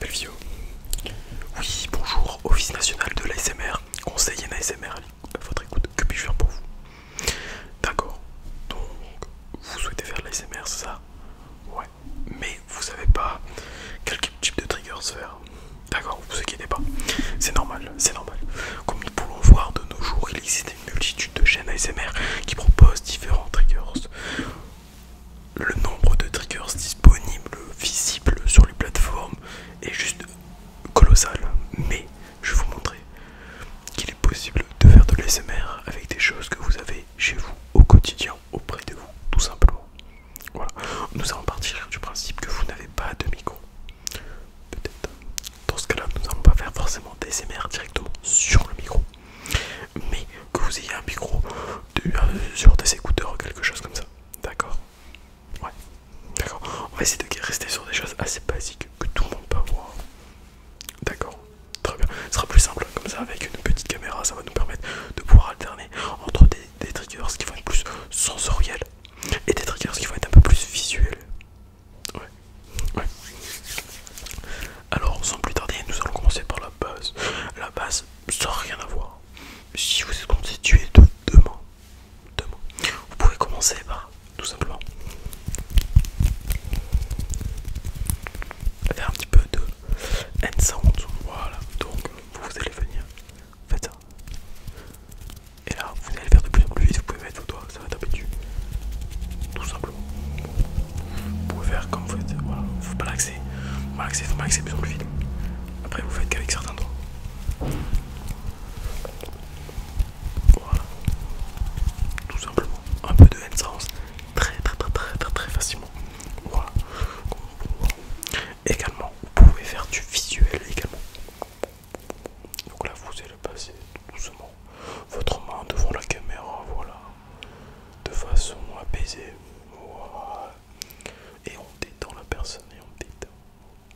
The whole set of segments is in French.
Elvio. Oui, bonjour, Office national de l'ASMR, conseiller en ASMR à votre écoute. Que puis-je faire pour vous? D'accord, donc vous souhaitez faire de l'ASMR, c'est ça? Ouais, mais vous savez pas quel type de trigger se faire. D'accord, vous inquiétez pas, c'est normal, c'est normal. Comme nous pouvons voir de nos jours, il existe une multitude de chaînes ASMR qui proposent différents triggers. Le nombre de triggers disponibles, visibles sur les plateformes est juste colossal. Mais je vais vous montrer qu'il est possible de faire de l'ASMR avec des choses que vous avez chez vous au quotidien, auprès de vous, tout simplement. Voilà, nous allons partir du principe que vous n'avez pas de micro. Peut-être. Dans ce cas-là, nous n'allons pas faire forcément d'ASMR directement sur le micro, mais que vous ayez un micro sur des écouteurs ou quelque chose comme ça. D'accord? Ouais. D'accord. On va essayer de rester sur des choses assez basiques que tout le monde peut avoir. D'accord. Très bien. Ce sera plus simple comme ça avec une petite caméra. Ça va nous permettre de pouvoir alterner entre des triggers qui vont être plus sensoriels et des triggers qui vont être un peu plus visuels. Ouais. Ouais. Alors, sans plus tarder, nous allons commencer par la base. La base, sans rien à voir. Si vous êtes constitué de deux mains, vous pouvez commencer par tout simplement faire un petit peu de hand sound. Voilà, donc vous allez venir, faites ça. Et là, vous allez faire de plus en plus vite. Vous pouvez mettre vos doigts, ça va taper dessus. Tout simplement. Vous pouvez faire comme vous faites. Voilà, faut pas l'axer. Faut malaxer de plus en plus vite. Après, vous faites qu'avec certains doigts. Voilà, tout simplement. Un peu de hand sounds très facilement. Voilà. Également, vous pouvez faire du visuel également. Donc là, vous allez passer doucement votre main devant la caméra, voilà, de façon apaisée. Voilà. Et on détend la personne et on détend.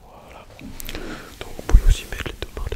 Voilà. Donc vous pouvez aussi mettre les deux mains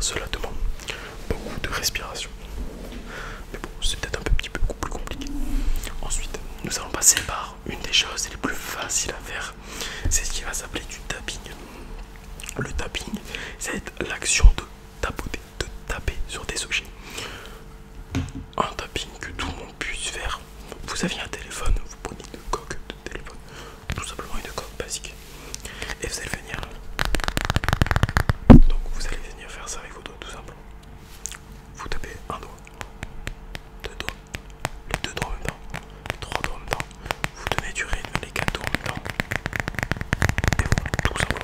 cela demande beaucoup de respiration. Mais bon, c'est peut-être un petit peu plus compliqué. Ensuite, nous allons passer par une des choses les plus faciles à faire. C'est ce qui va s'appeler du tapping. Le tapping, c'est l'action de tapoter, de taper sur des objets. Un tapping que tout le monde puisse faire. Vous aviez un téléphone, vous prenez une coque de téléphone, tout simplement une coque basique, et vous allez venir. Donc vous allez venir faire ça avec vos doigts, tout simplement. Vous tapez un doigt, deux doigts, les deux doigts en même temps, les trois doigts en même temps. Vous donnez du rythme, les quatre doigts en même temps. Et voilà, tout simplement.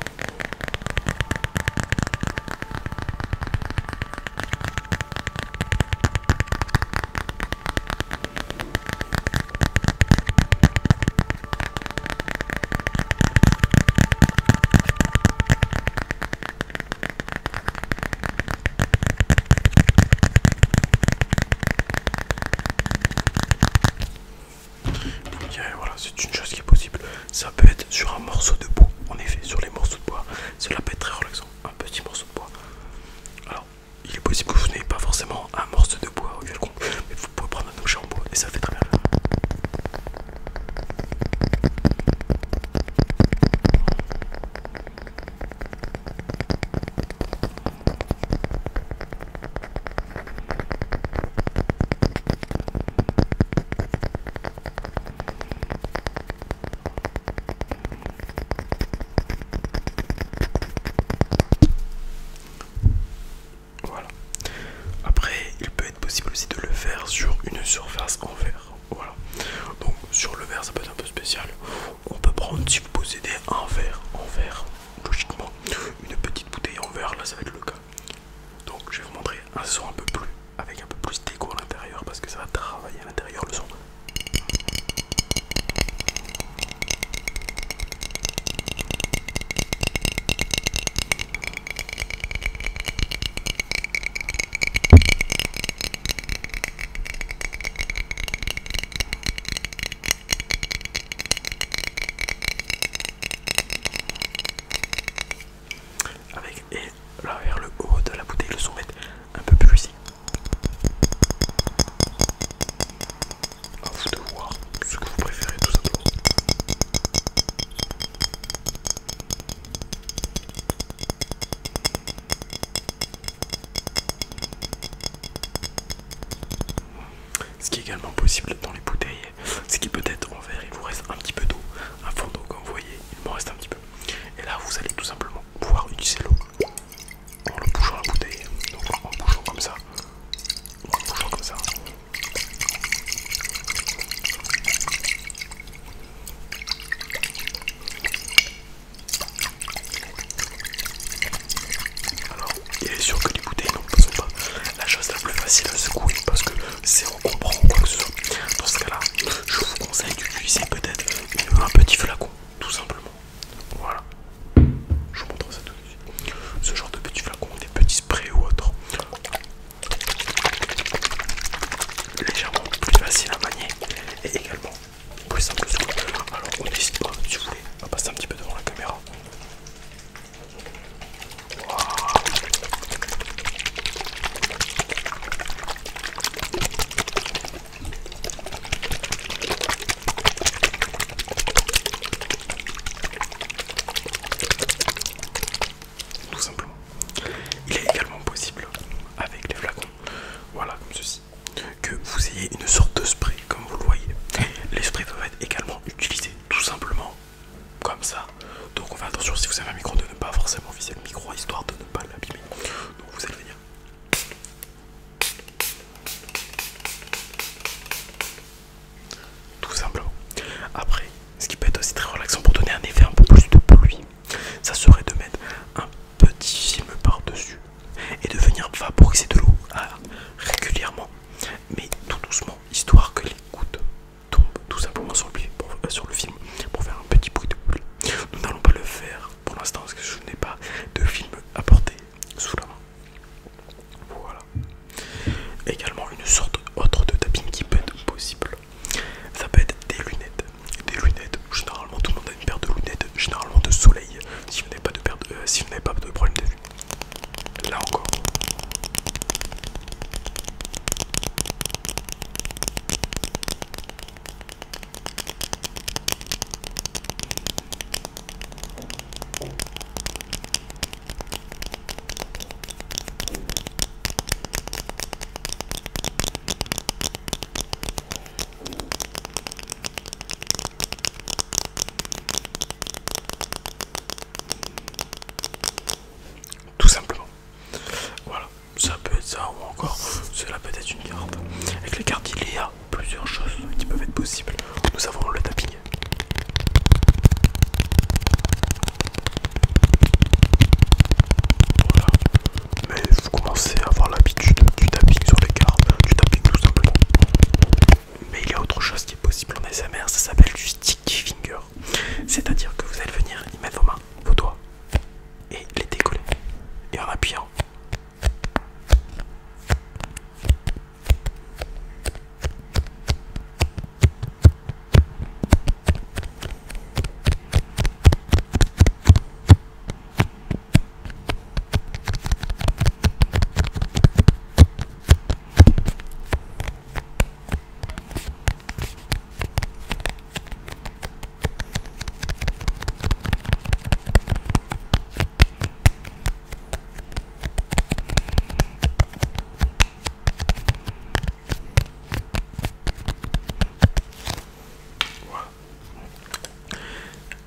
Voilà, c'est une chose qui est possible. Ça peut être sur un morceau de bois. En effet, sur les morceaux de bois, cela peut être très relaxant. Un petit morceau de bois. Alors, il est possible que vous n'ayez pas forcément un morceau de bois quelconque, mais vous pouvez prendre un objet en bois et ça fait très bien. Voilà. Après, il peut être possible aussi de le faire sur une surface en verre. Voilà. Donc sur le verre, ça peut être un peu spécial. On peut prendre, si vous possédez un verre en verre, logiquement, une petite bouteille en verre, là ça va être le cas. Donc je vais vous montrer un son un peu plus, avec un peu plus d'écho à l'intérieur, parce que ça va travailler à l'intérieur le son. Et là vers le haut de la bouteille, le son va être un peu plus ici. À vous de voir ce que vous préférez, tout simplement. Ce qui est également possible dans les bouteilles, c'est qu'il peut être en verre, il vous reste un petit peu d'eau, un fond d'eau comme vous voyez, il m'en reste un petit peu. Et là vous allez tout simplement pouvoir utiliser l'eau en le bouchant la bouteille, donc en bouchant comme ça, ou en bouchant comme ça. Alors, il est sûr que les bouteilles ne sont pas la chose la plus facile à secouer parce que c'est on comprend quoi que ce soit. Dans ce cas-là, je vous conseille d'utiliser possible, nous avons le tapping. Voilà. Mais vous commencez à avoir l'habitude du tapping sur les cartes, du tapping tout simplement. Mais il y a autre chose qui est possible en ASMR, ça s'appelle du sticky finger. C'est-à-dire que vous allez venir y mettre vos mains, vos doigts, et les décoller. Et en appuyant.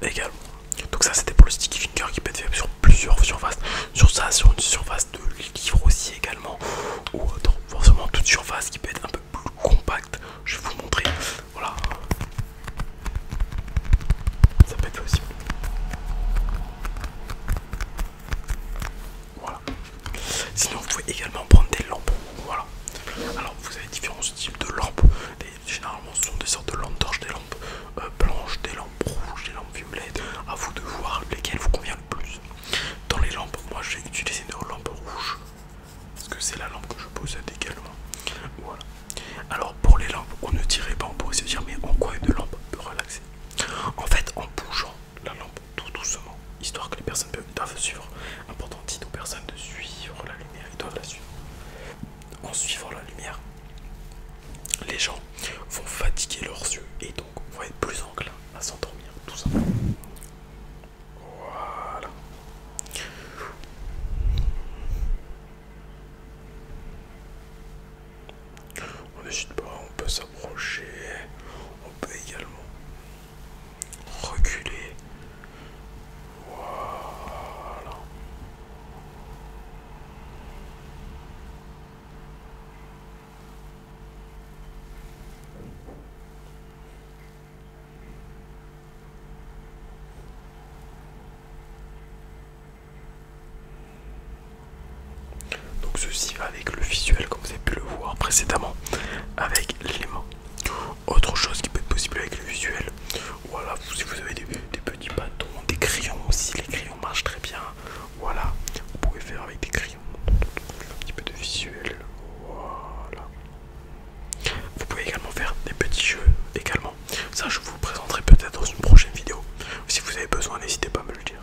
Également. Donc ça c'était pour le sticky finger qui peut être fait sur plusieurs surfaces. Sur ça, sur une surface de livre aussi également. Ou dans forcément toute surface qui peut être un peu plus compacte. Je vais vous montrer. Voilà. Ça peut être possible. Voilà. Sinon vous pouvez également prendre des lampes. Voilà. Alors vous avez différents types de lampes. Généralement ce sont des sortes de lampes torches, des lampes blanches, des lampes rouges, des lampes violettes. À vous de voir lesquelles vous convient le plus. Dans les lampes, moi j'ai utilisé une lampe rouge parce que c'est la lampe que je possède également. Voilà. Alors pour les lampes, on ne dirait pas, on pourrait se dire mais en quoi une lampe peut relaxer? En fait, en bougeant la lampe tout doucement, histoire que les personnes doivent suivre. Important dit aux personnes de suivre la lumière, ils doivent la suivre. En suivant la lumière, les gens vont fatiguer leurs yeux et donc vont être plus enclins à s'endormir, tout simplement. Voilà. On n'hésite pas, on peut s'approcher, on peut également reculer. Voilà. Donc ceci avec le visuel comme vous avez pu le voir précédemment avec les mains. Autre chose qui peut être possible avec le visuel, voilà, si vous avez des petits bâtons, des crayons aussi, les crayons marchent très bien. Voilà, vous pouvez faire avec des crayons, un petit peu de visuel. Voilà. Vous pouvez également faire des petits jeux également. Ça je vous le présenterai peut-être dans une prochaine vidéo. Si vous avez besoin, n'hésitez pas à me le dire.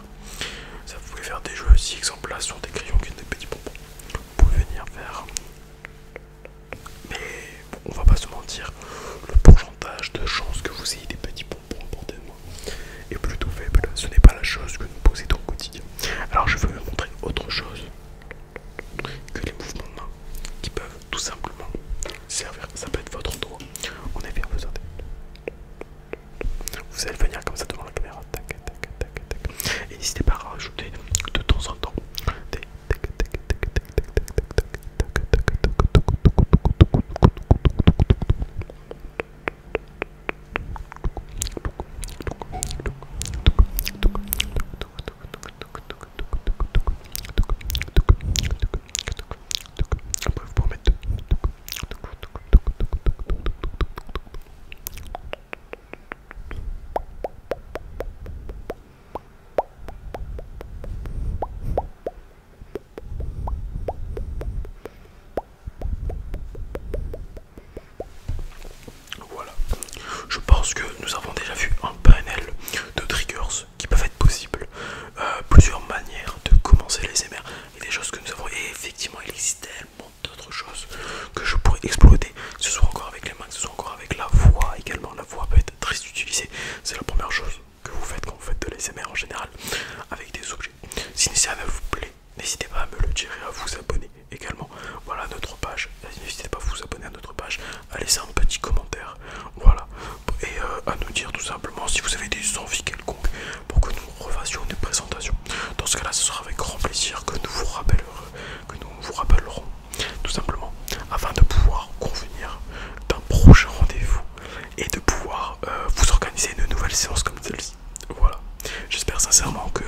Ça, vous pouvez faire des jeux aussi, exemple là sur des crayons qui ont des petits bonbons. Vous pouvez venir faire. Mais bon, on va pas se mentir, le pourcentage de chances que vous ayez des petits bonbons à portée de main est plutôt faible. Ce n'est pas la chose que nous possédons au quotidien. Alors je veux vous montrer autre chose que les mouvements de main qui peuvent tout simplement servir. Ça peut être votre doigt. On est bien besoin vous allez venir comme ça devant la caméra. Tac, tac, tac, tac, tac. Et n'hésitez pas à rajouter de temps en temps des tac, tac, tac, tac, tac, tac, tac, tac, tac, tac, après vous pouvez mettre voilà. Je pense que nous avons déjà vu un panel de triggers qui peuvent être possibles, plusieurs manières de commencer les ASMR et des choses que nous avons. Et effectivement, il existe tellement d'autres choses que je pourrais exploiter, que ce soit encore avec les mains, que ce soit encore avec la voix également. La voix peut être très utilisée, c'est la première chose que vous faites quand vous faites de l'ASMR en général avec des objets. Si ça vous plaît, n'hésitez pas à me le dire et à vous abonner également. Voilà notre page, n'hésitez pas à vous abonner à notre page, à laisser un petit commentaire, voilà, et à nous dire tout simplement si vous avez des envies quelconques pour que nous refassions une présentation. Dans ce cas là, ce sera avec grand plaisir que nous vous rappellerons tout simplement, afin de pouvoir convenir d'un prochain rendez-vous et de pouvoir sincèrement que